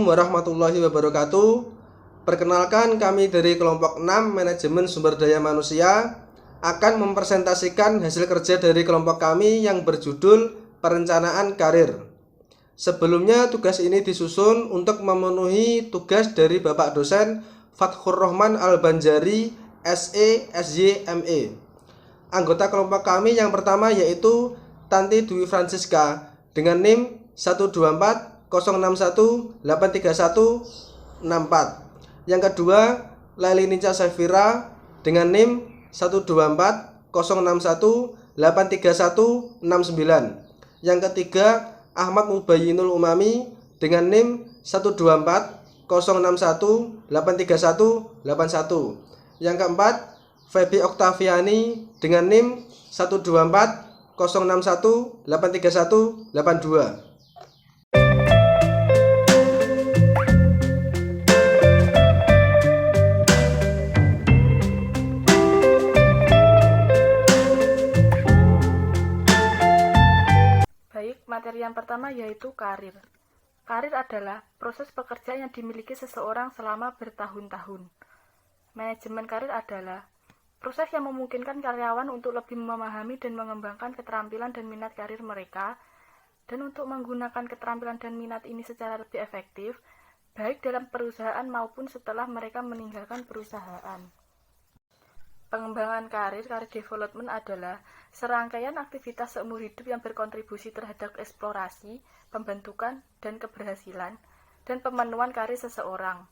warahmatullahi wabarakatuh. Perkenalkan, kami dari kelompok 6 Manajemen Sumber Daya Manusia akan mempresentasikan hasil kerja dari kelompok kami yang berjudul Perencanaan Karir. Sebelumnya tugas ini disusun untuk memenuhi tugas dari Bapak dosen Fathur Rahman Al-Banjari, SE, SY, ME. Anggota kelompok kami yang pertama yaitu Tanti Dwi Francisca dengan NIM 12406183164. Yang kedua, Laili Nica Safira dengan NIM 12406183169. Yang ketiga, Ahmad Mubayyinul Umami dengan NIM 12406183181. Yang keempat, Feby Oktaviani dengan NIM 12406183182. Baik, materi yang pertama yaitu karir. Karir adalah proses pekerjaan yang dimiliki seseorang selama bertahun-tahun. Manajemen karir adalah proses yang memungkinkan karyawan untuk lebih memahami dan mengembangkan keterampilan dan minat karir mereka, dan untuk menggunakan keterampilan dan minat ini secara lebih efektif, baik dalam perusahaan maupun setelah mereka meninggalkan perusahaan. Pengembangan karir development adalah serangkaian aktivitas seumur hidup yang berkontribusi terhadap eksplorasi, pembentukan, dan keberhasilan, dan pemenuhan karir seseorang.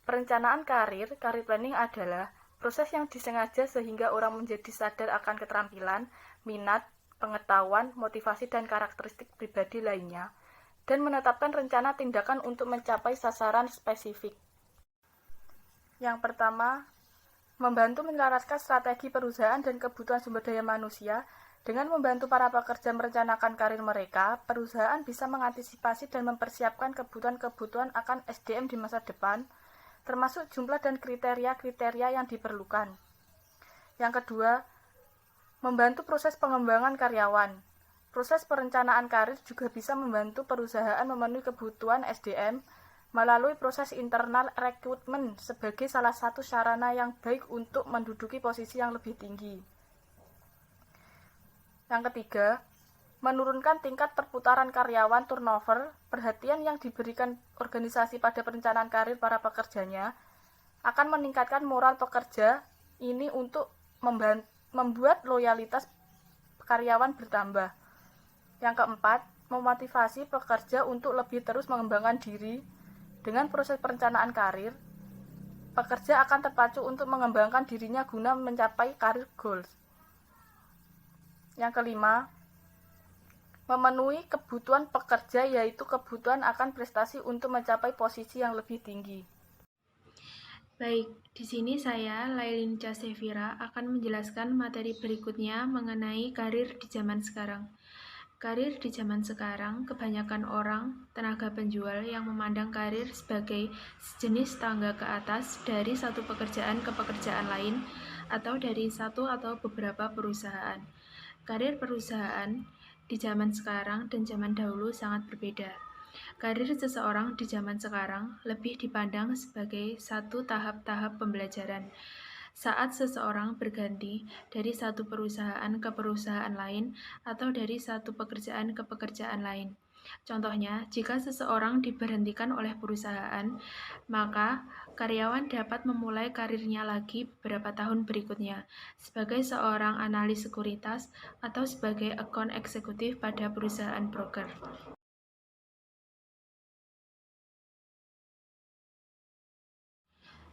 Perencanaan karir planning adalah proses yang disengaja sehingga orang menjadi sadar akan keterampilan, minat, pengetahuan, motivasi, dan karakteristik pribadi lainnya, dan menetapkan rencana tindakan untuk mencapai sasaran spesifik. Yang pertama, membantu menyelaraskan strategi perusahaan dan kebutuhan sumber daya manusia. Dengan membantu para pekerja merencanakan karir mereka, perusahaan bisa mengantisipasi dan mempersiapkan kebutuhan-kebutuhan akan SDM di masa depan, termasuk jumlah dan kriteria-kriteria yang diperlukan. Yang kedua, membantu proses pengembangan karyawan. Proses perencanaan karir juga bisa membantu perusahaan memenuhi kebutuhan SDM melalui proses internal rekrutmen sebagai salah satu sarana yang baik untuk menduduki posisi yang lebih tinggi. Yang ketiga, menurunkan tingkat perputaran karyawan turnover. Perhatian yang diberikan organisasi pada perencanaan karir para pekerjanya akan meningkatkan moral pekerja ini untuk membuat loyalitas karyawan bertambah. Yang keempat, memotivasi pekerja untuk lebih terus mengembangkan diri. Dengan proses perencanaan karir, pekerja akan terpacu untuk mengembangkan dirinya guna mencapai karir goals. Yang kelima, memenuhi kebutuhan pekerja, yaitu kebutuhan akan prestasi untuk mencapai posisi yang lebih tinggi. Baik, di sini saya, Laili Nica Safira, akan menjelaskan materi berikutnya mengenai karir di zaman sekarang. Karir di zaman sekarang, kebanyakan orang, tenaga penjual yang memandang karir sebagai sejenis tangga ke atas dari satu pekerjaan ke pekerjaan lain, atau dari satu atau beberapa perusahaan. Karir perusahaan di zaman sekarang dan zaman dahulu sangat berbeda. Karir seseorang di zaman sekarang lebih dipandang sebagai satu tahap-tahap pembelajaran. Saat seseorang berganti dari satu perusahaan ke perusahaan lain atau dari satu pekerjaan ke pekerjaan lain. Contohnya, jika seseorang diberhentikan oleh perusahaan, maka karyawan dapat memulai karirnya lagi beberapa tahun berikutnya sebagai seorang analis sekuritas atau sebagai account eksekutif pada perusahaan broker.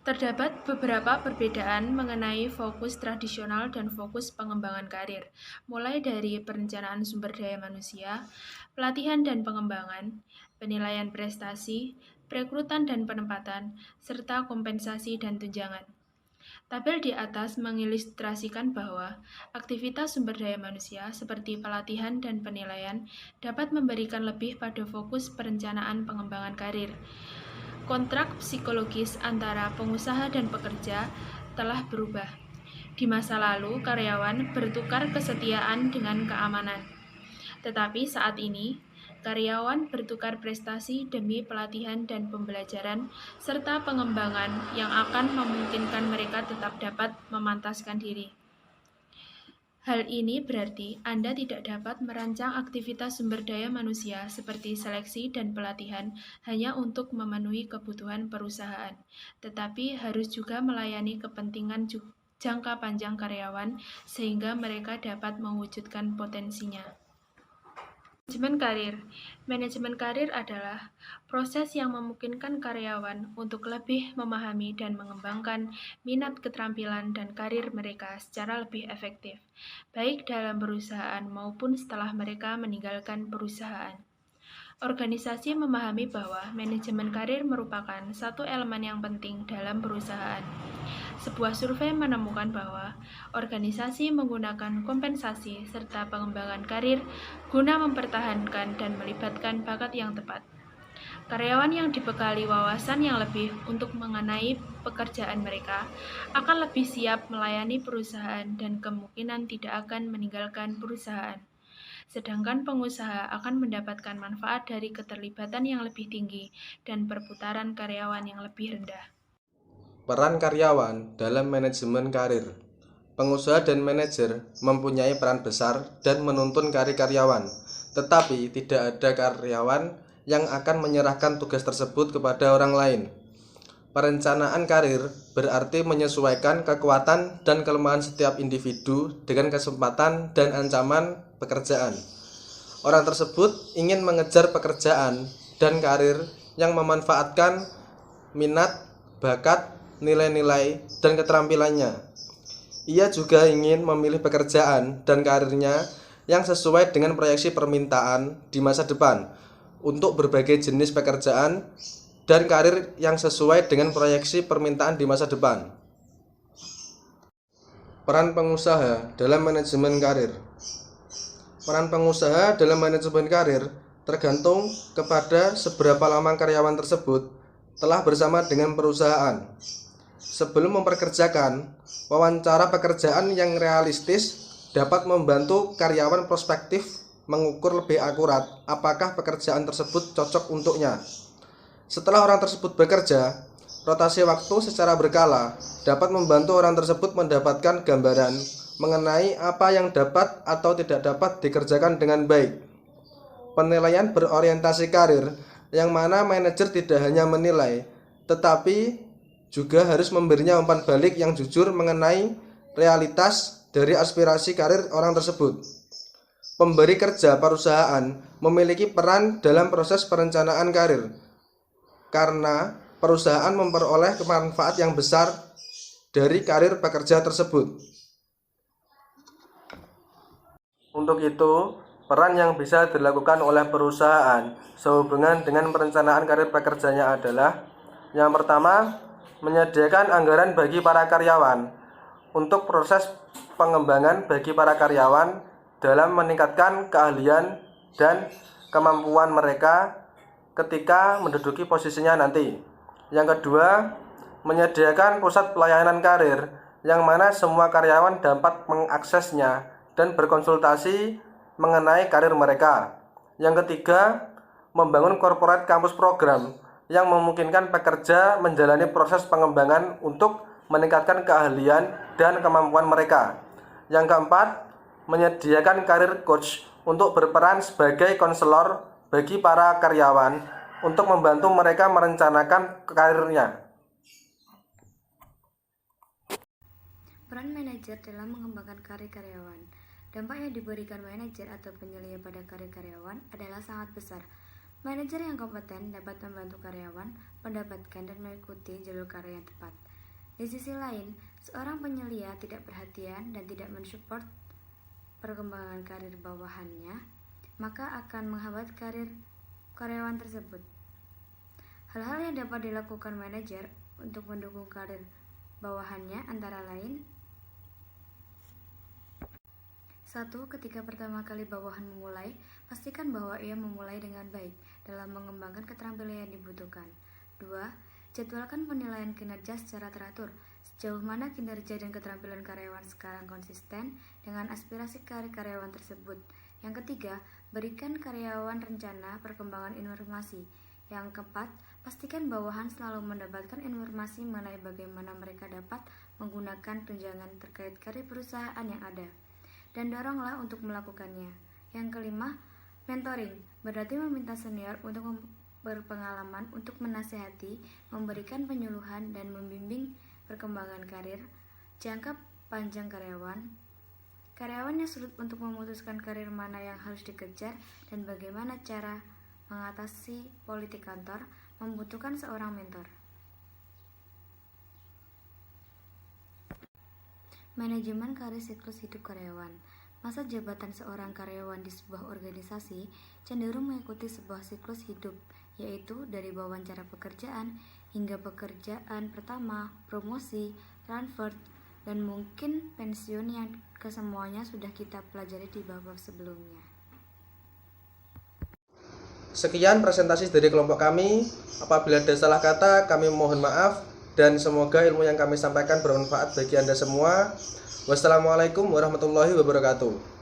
Terdapat beberapa perbedaan mengenai fokus tradisional dan fokus pengembangan karir, mulai dari perencanaan sumber daya manusia, pelatihan dan pengembangan, penilaian prestasi, perekrutan dan penempatan, serta kompensasi dan tunjangan. Tabel di atas mengilustrasikan bahwa aktivitas sumber daya manusia seperti pelatihan dan penilaian dapat memberikan lebih pada fokus perencanaan pengembangan karir. Kontrak psikologis antara pengusaha dan pekerja telah berubah. Di masa lalu, karyawan bertukar kesetiaan dengan keamanan. Tetapi saat ini, Karyawan bertukar prestasi demi pelatihan dan pembelajaran, serta pengembangan yang akan memungkinkan mereka tetap dapat memantaskan diri. Hal ini berarti Anda tidak dapat merancang aktivitas sumber daya manusia seperti seleksi dan pelatihan hanya untuk memenuhi kebutuhan perusahaan, tetapi harus juga melayani kepentingan jangka panjang karyawan sehingga mereka dapat mewujudkan potensinya. Manajemen karir. Manajemen karir adalah proses yang memungkinkan karyawan untuk lebih memahami dan mengembangkan minat, keterampilan, dan karir mereka secara lebih efektif, baik dalam perusahaan maupun setelah mereka meninggalkan perusahaan. Organisasi memahami bahwa manajemen karir merupakan satu elemen yang penting dalam perusahaan. Sebuah survei menemukan bahwa organisasi menggunakan kompensasi serta pengembangan karir guna mempertahankan dan melibatkan bakat yang tepat. Karyawan yang dibekali wawasan yang lebih untuk mengenai pekerjaan mereka akan lebih siap melayani perusahaan dan kemungkinan tidak akan meninggalkan perusahaan. Sedangkan pengusaha akan mendapatkan manfaat dari keterlibatan yang lebih tinggi dan perputaran karyawan yang lebih rendah. Peran karyawan dalam manajemen karir. Pengusaha dan manajer mempunyai peran besar dan menuntun karir karyawan, tetapi tidak ada karyawan yang akan menyerahkan tugas tersebut kepada orang lain. Perencanaan karir berarti menyesuaikan kekuatan dan kelemahan setiap individu dengan kesempatan dan ancaman pekerjaan. Orang tersebut ingin mengejar pekerjaan dan karir yang memanfaatkan minat, bakat, nilai-nilai, dan keterampilannya. Ia juga ingin memilih pekerjaan dan karirnya yang sesuai dengan proyeksi permintaan di masa depan untuk berbagai jenis pekerjaan dan karir yang sesuai dengan proyeksi permintaan di masa depan. Peran pengusaha dalam manajemen karir. Peran pengusaha dalam manajemen karir tergantung kepada seberapa lama karyawan tersebut telah bersama dengan perusahaan. Sebelum mempekerjakan, wawancara pekerjaan yang realistis dapat membantu karyawan prospektif mengukur lebih akurat apakah pekerjaan tersebut cocok untuknya. Setelah orang tersebut bekerja, rotasi waktu secara berkala dapat membantu orang tersebut mendapatkan gambaran mengenai apa yang dapat atau tidak dapat dikerjakan dengan baik. Penilaian berorientasi karir yang mana manajer tidak hanya menilai, tetapi juga harus memberinya umpan balik yang jujur mengenai realitas dari aspirasi karir orang tersebut. Pemberi kerja perusahaan memiliki peran dalam proses perencanaan karir, karena perusahaan memperoleh manfaat yang besar dari karir pekerja tersebut. Untuk itu, peran yang bisa dilakukan oleh perusahaan sehubungan dengan perencanaan karir pekerjanya adalah: yang pertama, menyediakan anggaran bagi para karyawan untuk proses pengembangan bagi para karyawan dalam meningkatkan keahlian dan kemampuan mereka ketika menduduki posisinya nanti. Yang kedua, menyediakan pusat pelayanan karir yang mana semua karyawan dapat mengaksesnya dan berkonsultasi mengenai karir mereka. Yang ketiga, membangun corporate campus program yang memungkinkan pekerja menjalani proses pengembangan untuk meningkatkan keahlian dan kemampuan mereka. Yang keempat, menyediakan karir coach untuk berperan sebagai konselor bagi para karyawan untuk membantu mereka merencanakan karirnya. Peran manajer dalam mengembangkan karir karyawan. Dampak yang diberikan manajer atau penyelia pada karir karyawan adalah sangat besar. Manajer yang kompeten dapat membantu karyawan mendapatkan dan mengikuti jalur karir yang tepat. Di sisi lain, seorang penyelia tidak perhatian dan tidak mensupport perkembangan karir bawahannya, maka akan menghambat karir karyawan tersebut. Hal-hal yang dapat dilakukan manajer untuk mendukung karir bawahannya antara lain: 1. Ketika pertama kali bawahan memulai, pastikan bahwa ia memulai dengan baik dalam mengembangkan keterampilan yang dibutuhkan. 2. Jadwalkan penilaian kinerja secara teratur. Sejauh mana kinerja dan keterampilan karyawan sekarang konsisten dengan aspirasi karir karyawan tersebut. Yang ketiga, berikan karyawan rencana perkembangan informasi. Yang keempat, pastikan bawahan selalu mendapatkan informasi mengenai bagaimana mereka dapat menggunakan tunjangan terkait karir perusahaan yang ada, dan doronglah untuk melakukannya. Yang kelima, mentoring berarti meminta senior untuk berpengalaman untuk menasihati, memberikan penyuluhan, dan membimbing perkembangan karir jangka panjang karyawan. Karyawan yang sulit untuk memutuskan karir mana yang harus dikejar dan bagaimana cara mengatasi politik kantor membutuhkan seorang mentor. Manajemen karir siklus hidup karyawan. Masa jabatan seorang karyawan di sebuah organisasi cenderung mengikuti sebuah siklus hidup, yaitu dari wawancara pekerjaan hingga pekerjaan pertama, promosi, transfer, dan mungkin pensiun yang kesemuanya sudah kita pelajari di bab sebelumnya. Sekian presentasi dari kelompok kami. Apabila ada salah kata, kami mohon maaf dan semoga ilmu yang kami sampaikan bermanfaat bagi Anda semua. Wassalamualaikum warahmatullahi wabarakatuh.